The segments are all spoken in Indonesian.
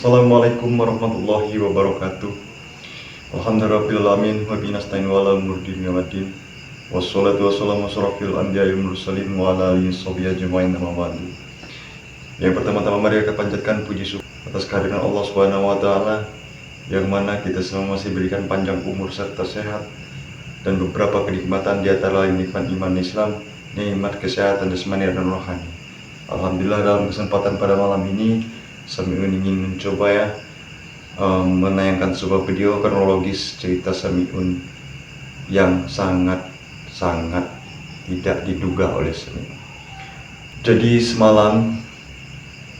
Assalamualaikum warahmatullahi wabarakatuh. Alhamdulillahirabbil wa bihi nasta'in wa ala umuri dunya waddin. Wassalatu wassalamu asyrafil anbiya'i wal mursalin wa ala alihi washabihi ajmain amma ba'du. Yang pertama-tama mari kita panjatkan puji syukur atas kehadiran Allah Subhanahu wa taala yang mana kita semua masih berikan panjang umur serta sehat dan beberapa kenikmatan di antara lain nikmat iman Islam, nikmat kesehatan jasmani dan rohani. Alhamdulillah dalam kesempatan pada malam ini Samiun ingin mencoba menayangkan sebuah video kronologis cerita Samiun yang sangat tidak diduga oleh Samiun. Jadi semalam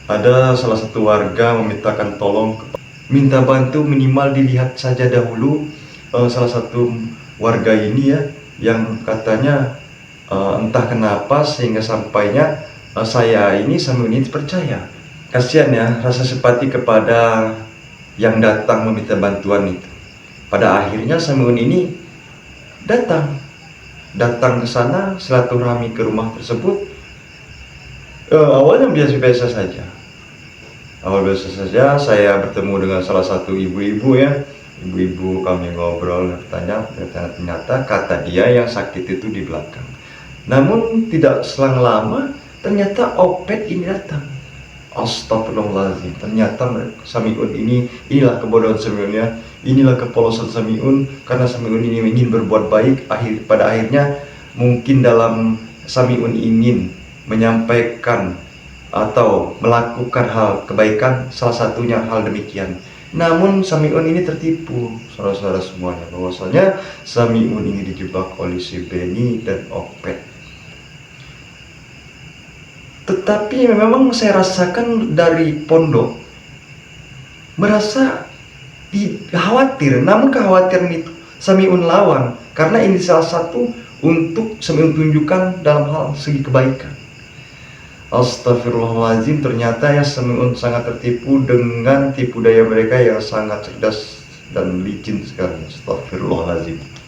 ada salah satu warga memintakan tolong, minta bantu minimal dilihat saja dahulu salah satu warga ini yang katanya entah kenapa sehingga sampainya Samiun ini percaya. Kasihan rasa simpati kepada yang datang meminta bantuan itu. Pada akhirnya Samiun ini datang ke sana, silaturahmi ke rumah tersebut. Awalnya biasa-biasa saja. Saya bertemu dengan salah satu ibu-ibu Ibu-ibu kami ngobrol, ternyata kata dia yang sakit itu di belakang. Namun tidak selang lama ternyata Opet ini datang. Astagfirullahaladzim, ternyata Samiun inilah kebodohan Samiun inilah kepolosan Samiun, karena Samiun ini ingin berbuat baik, pada akhirnya mungkin dalam Samiun ingin menyampaikan atau melakukan hal kebaikan, salah satunya hal demikian. Namun Samiun ini tertipu, saudara-saudara semuanya, bahwasanya Samiun ini dijebak oleh si Beni dan Opet. Tetapi memang saya rasakan dari pondok merasa khawatir, namun kekhawatiran itu Samiun lawan, karena ini salah satu untuk Samiun tunjukkan dalam hal segi kebaikan. Astagfirullahaladzim, ternyata Samiun sangat tertipu dengan tipu daya mereka yang sangat cerdas dan licin sekali. Astagfirullahaladzim.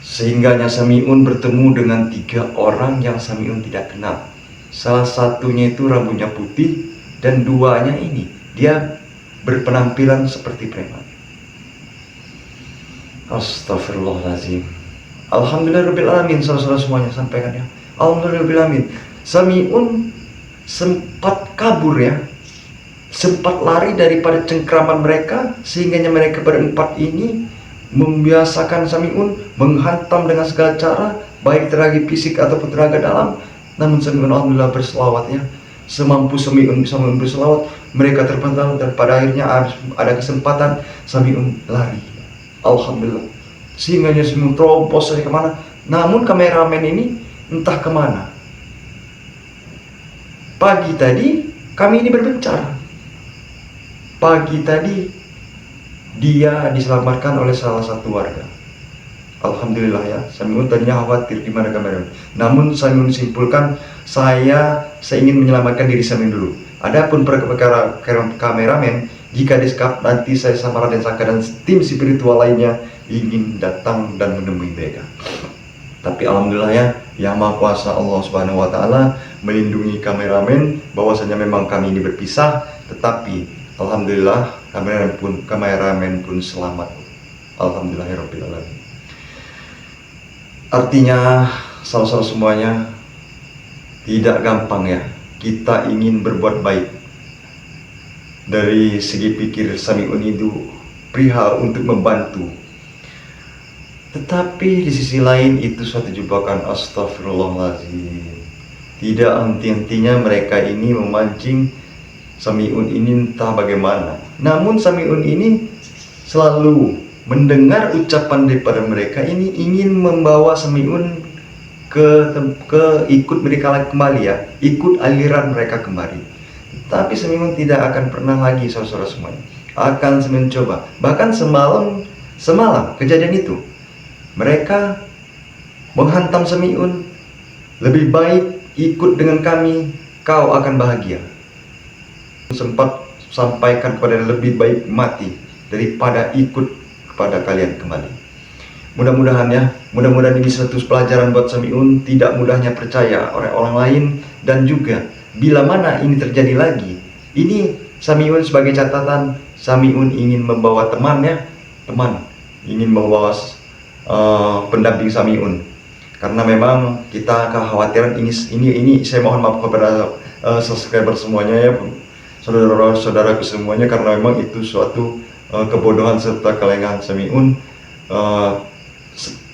Sehingga Samiun bertemu dengan 3 orang yang Samiun tidak kenal. Salah satunya itu rambutnya putih, dan 2-nya ini dia berpenampilan seperti preman. Astagfirullahaladzim. Alhamdulillahirabbil alamin, saudara-saudara semuanya, sampaikan Alhamdulillahirabbil alamin. Samiun sempat kabur sempat lari daripada cengkraman mereka, sehingga mereka berempat ini membiasakan Samiun menghantam dengan segala cara, baik tenaga fisik ataupun tenaga dalam. Namun Samiun alhamdulillah berselawat semampu Samiun berselawat, mereka terpental, dan pada akhirnya ada kesempatan Samiun lari, alhamdulillah, sehingga Samiun terobos dari kemana. Namun kameramen ini entah kemana. Pagi tadi kami ini berbicara, pagi tadi dia diselamatkan oleh salah satu warga. Alhamdulillah Samiun tadinya khawatir di mana kameramen. Namun Samiun simpulkan, saya ingin menyelamatkan diri Samiun dulu. Adapun perkara kameramen, jika disekap nanti saya sama Raden Saka dan tim spiritual lainnya ingin datang dan menemui mereka. Tapi alhamdulillah Yang Maha Kuasa Allah Subhanahu wa taala melindungi kameramen, bahwasanya memang kami ini berpisah, tetapi alhamdulillah kameramen pun selamat. Alhamdulillahirabbil alamin. Artinya saudara semuanya, tidak gampang kita ingin berbuat baik. Dari segi pikir Samiun itu perihal untuk membantu, tetapi di sisi lain itu suatu jebakan. Astagfirullahaladzim. Tidak henti-hentinya mereka ini memancing Samiun ini entah bagaimana. Namun Samiun ini selalu mendengar ucapan daripada mereka ini, ingin membawa Samiun ke ikut mereka kembali ikut aliran mereka kembali. Tapi Samiun tidak akan pernah lagi, saudara semuanya, akan mencoba. Bahkan semalam kejadian itu mereka menghantam Samiun, lebih baik ikut dengan kami, kau akan bahagia. Sempat sampaikan kepada lebih baik mati daripada ikut kepada kalian kembali. Mudah-mudahan ini suatu pelajaran buat Samiun, tidak mudahnya percaya oleh orang lain, dan juga bila mana ini terjadi lagi, Ini Samiun sebagai catatan, Samiun ingin membawa teman, ingin membawa pendamping Samiun. Karena memang kita kekhawatiran ini saya mohon maaf kepada subscriber semuanya ya, saudara-saudaraku semuanya, karena memang itu suatu kebodohan serta kelengahan Samiun.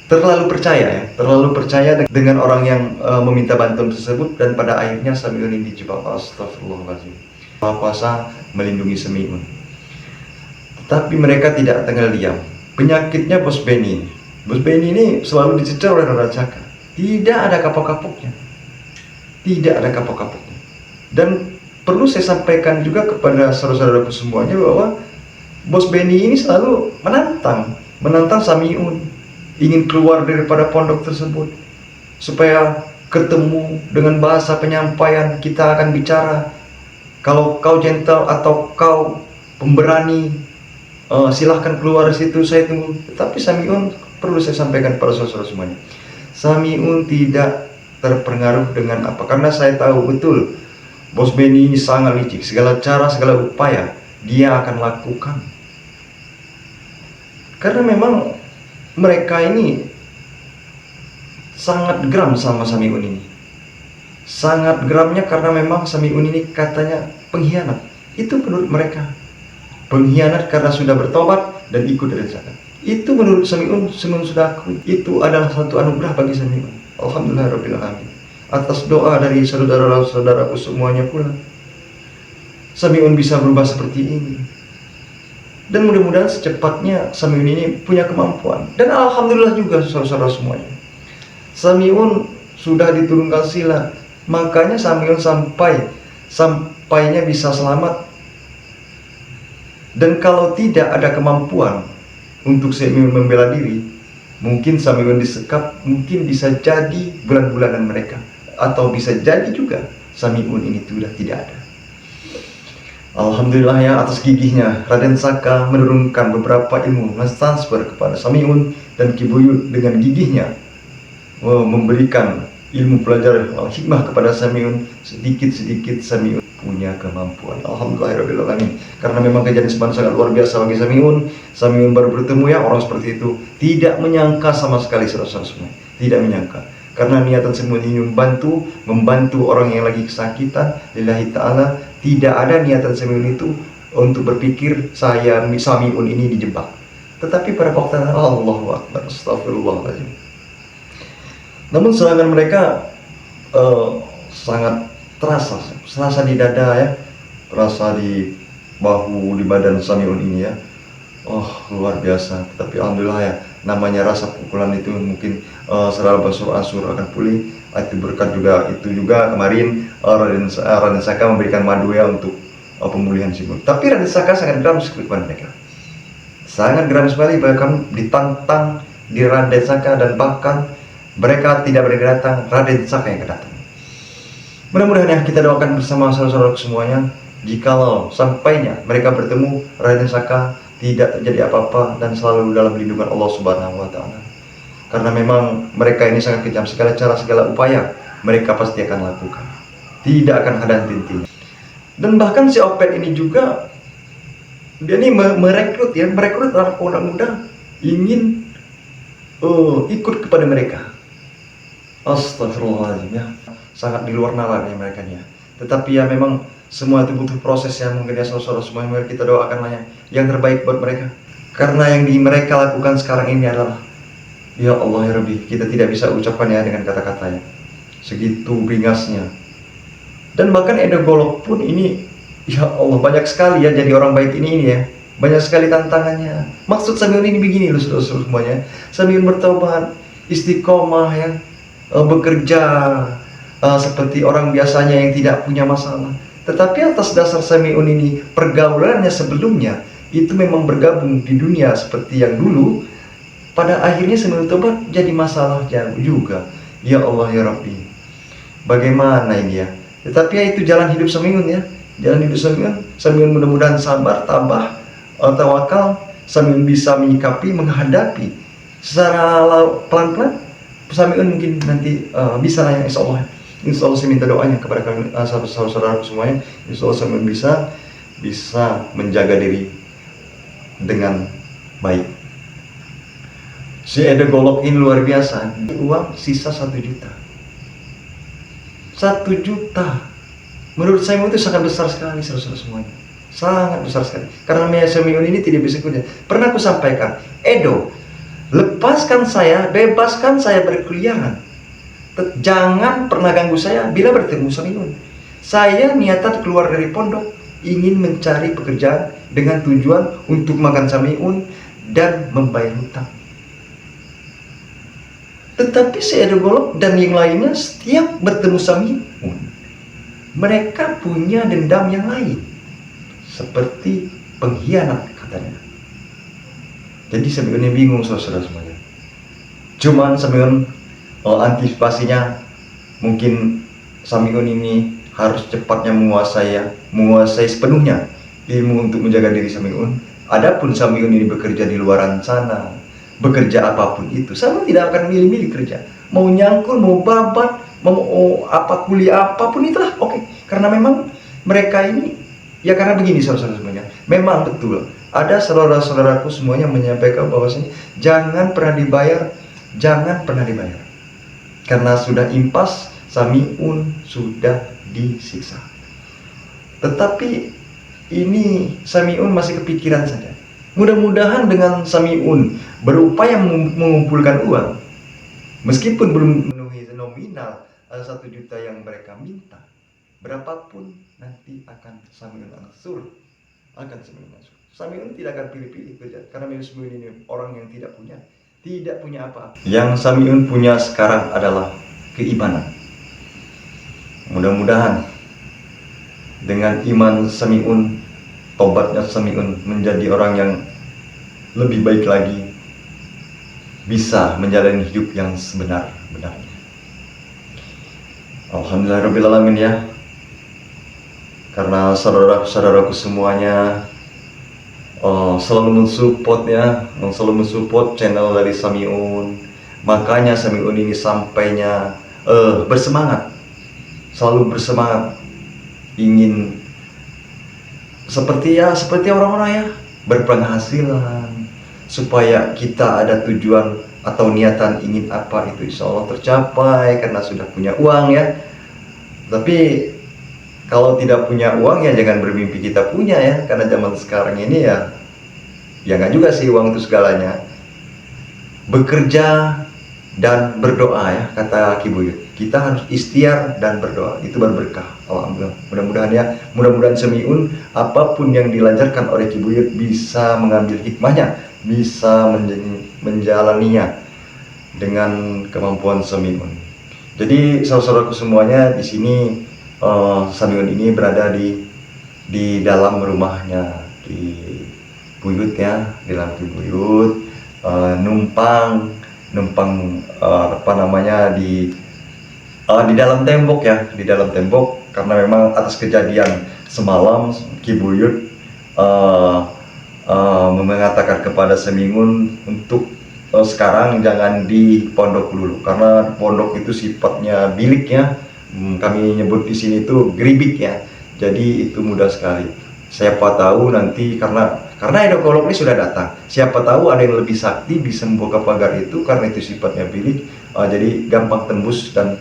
Terlalu percaya dengan orang yang meminta bantuan tersebut, dan pada akhirnya Samiun ini dijebak. Astagfirullahaladzim. Kuasa melindungi Samiun, tapi mereka tidak tinggal diam. Penyakitnya Bos Benny ini selalu dicecar oleh Raden Saka. Tidak ada kapok-kapoknya, dan perlu saya sampaikan juga kepada saudara-saudaraku semuanya bahwa Bos Benny ini selalu menantang Samiun, ingin keluar daripada pondok tersebut supaya ketemu dengan bahasa penyampaian. Kita akan bicara, kalau kau gentle atau kau pemberani, silahkan keluar dari situ, saya tunggu. Tapi Samiun, perlu saya sampaikan pada saudara semuanya, Samiun tidak terpengaruh dengan apa, karena saya tahu betul Bos Benny ini sangat licik. Segala cara, segala upaya dia akan lakukan, karena memang mereka ini sangat geram sama Samiun ini. Sangat geramnya karena memang Samiun ini katanya pengkhianat. Itu menurut mereka pengkhianat karena sudah bertobat dan ikut Raden Saka. Itu menurut Samiun sudah akui. Itu adalah satu anugerah bagi Samiun. Alhamdulillahirabbil alamin. Atas doa dari saudara-saudaraku semuanya pula, Samiun bisa berubah seperti ini. Dan mudah-mudahan secepatnya Samiun ini punya kemampuan. Dan alhamdulillah juga saudara-saudara semuanya, Samiun sudah diturunkan sila. Makanya Samiun sampainya bisa selamat. Dan kalau tidak ada kemampuan untuk Samiun membela diri, mungkin Samiun disekap, mungkin bisa jadi bulan-bulanan mereka, atau bisa jadi juga Samiun ini sudah tidak ada. Alhamdulillah ya, atas gigihnya Raden Saka menurunkan beberapa ilmu mentransfer kepada Samiun, dan Ki Buyut dengan gigihnya memberikan ilmu pelajaran hikmah kepada Samiun. Sedikit-sedikit Samiun punya kemampuan. Alhamdulillahirabbil alamin. Karena memang kejadian sangat luar biasa bagi Samiun. Samiun baru bertemu ya orang seperti itu, tidak menyangka sama sekali, saudara-saudara semua, tidak menyangka. Karena niatan Samiun ini membantu orang yang lagi kesakitan lillahi ta'ala. Tidak ada niatan Samiun itu untuk berpikir Samiun ini dijebak. Tetapi pada waktu Allahu Akbar, astagfirullahaladzim. Namun serangan mereka sangat terasa di dada ya, terasa di bahu, di badan Samiun ini ya. Luar biasa. Tapi alhamdulillah ya, namanya rasa pukulan itu mungkin secara berangsur-angsur akan pulih. Itu berkat juga kemarin Raden Saka memberikan madu ya untuk pemulihan Samiun. Tapi Raden Saka sangat geram sekali kepada mereka. Sangat geram sekali, bahkan ditantang di Raden Saka, dan bahkan mereka tidak berani datang, Raden Saka yang datang. Mudah-mudahan ya, kita doakan bersama saudara-saudara semuanya, jikalau sampainya mereka bertemu, Raden Saka tidak terjadi apa-apa dan selalu dalam lindungan Allah Subhanahu wa Ta'ala. Karena memang mereka ini sangat kejam, segala cara, segala upaya mereka pasti akan lakukan, tidak akan ada henti-hentinya. Dan bahkan si Opet ini juga, dia ini merekrut anak muda ingin ikut kepada mereka. Astagfirullahaladzim ya, sangat di luar nalar ya mereka ya. Tetapi ya memang semua itu butuh proses yang mungkin ya saudara-saudara semua, yang kita doakanlah yang terbaik buat mereka. Karena yang mereka lakukan sekarang ini adalah, ya Allah ya Rabbi, kita tidak bisa ucapkan ya dengan kata-katanya, segitu beringasnya. Dan bahkan Edo Golok pun ini, ya Allah, banyak sekali ya jadi orang baik ini ya, banyak sekali tantangannya. Maksud Samiun ini begini loh saudara-saudara semuanya, Samiun bertobat, istiqomah ya, bekerja seperti orang biasanya yang tidak punya masalah. Tetapi atas dasar Samiun ini, pergaulannya sebelumnya itu memang bergabung di dunia seperti yang dulu. Pada akhirnya Samiun tobat jadi masalah jauh juga. Ya Allah ya Rabbi, bagaimana ini ya. Tetapi ya itu jalan hidup Samiun ya, jalan hidup Samiun mudah-mudahan sabar, tabah, tawakal. Samiun bisa menyikapi, menghadapi secara pelan-pelan. Samiun mungkin nanti bisa lah ya, insya Allah. Insya Allah saya minta doanya kepada kalian, saudara-saudara semuanya. Insya Allah saya bisa menjaga diri dengan baik. Si Edo Golok ini luar biasa. Uang sisa 1 juta. 1 juta. Menurut saya itu sangat besar sekali, saudara-saudara semuanya. Sangat besar sekali. Karena seminggu ini tidak bisa kerja. Pernah aku sampaikan, Edo, lepaskan saya, bebaskan saya berkeliaran. Jangan pernah ganggu saya bila bertemu Samiun. Saya niatan keluar dari pondok, ingin mencari pekerjaan dengan tujuan untuk makan Samiun dan membayar hutang. Tetapi si Edo Golok dan yang lainnya setiap bertemu Samiun, mereka punya dendam yang lain, seperti pengkhianat katanya. Jadi Samiun ini bingung, saudara semuanya. Cuman Samiun antisipasinya mungkin Samiun ini harus cepatnya menguasai sepenuhnya ilmu untuk menjaga diri Samiun. Adapun Samiun ini bekerja di luaran sana, bekerja apapun itu, Samiun tidak akan milih-milih kerja. Mau nyangkul, mau babat, mau apa kuliah apapun itulah oke. Karena memang mereka ini, ya karena begini saudara-saudara semuanya, memang betul ada saudara-saudaraku semuanya menyampaikan bahwasanya jangan pernah dibayar, karena sudah impas, Samiun sudah disiksa. Tetapi ini Samiun masih kepikiran saja. Mudah-mudahan dengan Samiun berupaya mengumpulkan uang, meskipun belum memenuhi nominal 1 juta yang mereka minta, berapapun nanti akan Samiun angsur. Samiun tidak akan pilih-pilih kerja, karena Samiun ini orang yang tidak punya apa-apa. Yang Samiun punya sekarang adalah keimanan. Mudah-mudahan dengan iman Samiun, tobatnya Samiun menjadi orang yang lebih baik lagi, bisa menjalani hidup yang sebenar-benarnya. Alhamdulillahirrahmanirrahim ya. Karena saudara-saudaraku semuanya selalu mensupport channel dari Samiun, makanya Samiun ini sampainya selalu bersemangat, ingin seperti orang-orang ya, berpenghasilan, supaya kita ada tujuan atau niatan ingin apa itu insya Allah tercapai karena sudah punya uang ya. Tapi kalau tidak punya uang ya jangan bermimpi kita punya ya, karena zaman sekarang ini ya nggak juga sih uang itu segalanya. Bekerja dan berdoa ya, kata Ki Buyut. Kita harus ikhtiar dan berdoa, itu berberkah. Alhamdulillah. Mudah-mudahan Samiun apapun yang dilancarkan oleh Ki Buyut bisa mengambil hikmahnya, bisa menjalaninya dengan kemampuan Samiun. Jadi saudaraku semuanya, di sini Samiun ini berada di dalam rumahnya Ki Buyut ya, di dalam Ki Buyut, numpang di dalam tembok ya, karena memang atas kejadian semalam Ki Buyut mengatakan kepada Samiun untuk sekarang jangan di pondok dulu, karena pondok itu sifatnya bilik ya. Kami nyebut di sini itu geribik ya. Jadi itu mudah sekali. Siapa tahu nanti karena Edo Golok ini sudah datang. Siapa tahu ada yang lebih sakti bisa membuka pagar itu, karena itu sifatnya bilik. Jadi gampang tembus dan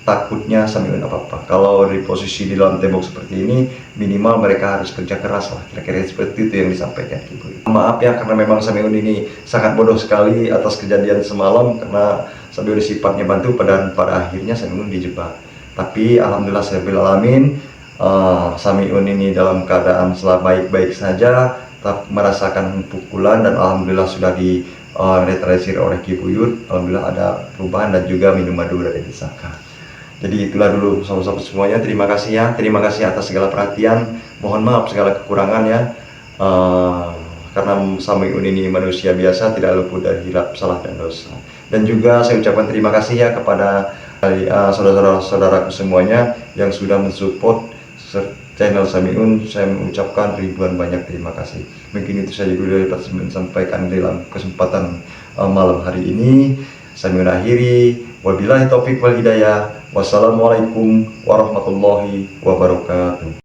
takutnya Samiun apa-apa. Kalau di posisi di dalam tembok seperti ini, minimal mereka harus kerja keras lah. Kira-kira seperti itu yang disampaikan Ki Buyut. Maaf ya, karena memang Samiun ini sangat bodoh sekali atas kejadian semalam, karena Samiun sifatnya bantu pada akhirnya Samiun dijebak. Tapi alhamdulillah rabbil alamin, Samiun ini dalam keadaan baik-baik saja, tak merasakan pukulan, dan alhamdulillah sudah diretrasir oleh Ki Buyut. Alhamdulillah ada perubahan dan juga minum madu dari Saka. Jadi itulah dulu sahabat-sahabat semuanya. Terima kasih ya, terima kasih atas segala perhatian. Mohon maaf segala kekurangan ya, karena Samiun ini manusia biasa, tidak luput dari hilap, salah dan dosa. Dan juga saya ucapkan terima kasih ya kepada saudara-saudaraku semuanya yang sudah mensupport channel Samiun. Saya mengucapkan ribuan banyak terima kasih. Mungkin itu saja dulu yang dapat sampaikan dalam kesempatan malam hari ini. Saya mengakhiri, wabillahi taufik wal hidayah. Wassalamualaikum warahmatullahi wabarakatuh.